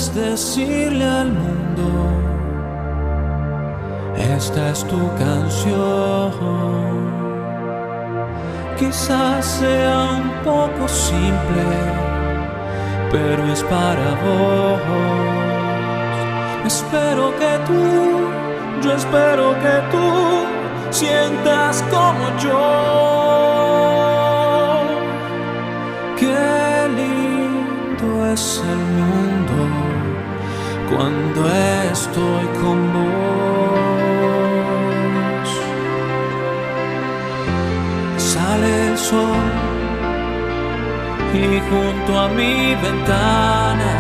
puedes decirle al mundo, esta es tu canción. Quizás sea un poco simple, pero es para vos. Espero que yo espero que tú sientas como yo. Qué lindo es el mundo cuando estoy con vos. Sale el sol y junto a mi ventana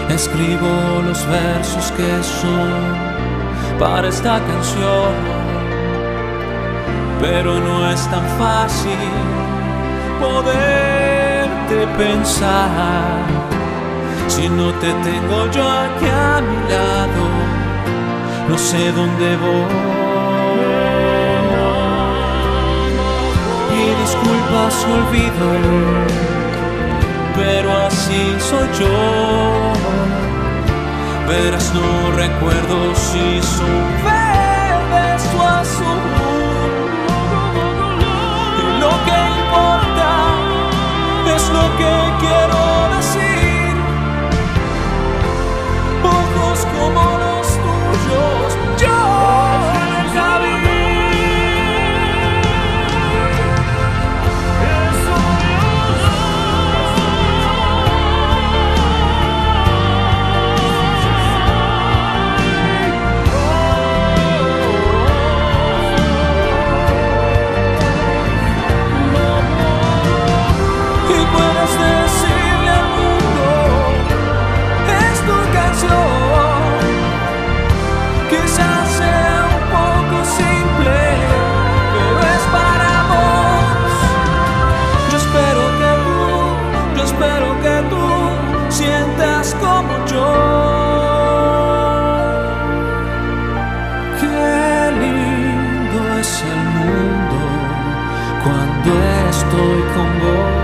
escribo los versos que son para esta canción. Pero no es tan fácil poderte pensar si no te tengo yo aquí a mi lado. No sé dónde voy. Y disculpa si olvido, pero así soy yo. Verás, no recuerdo si son verdes o azul. Y lo que importa es lo que quiero decir. Ojos como los tuyos, yo nunca vi. Quizás sea un poco simple, pero es para vos. Yo espero que tú sientas como yo. Qué lindo es el mundo cuando estoy con vos.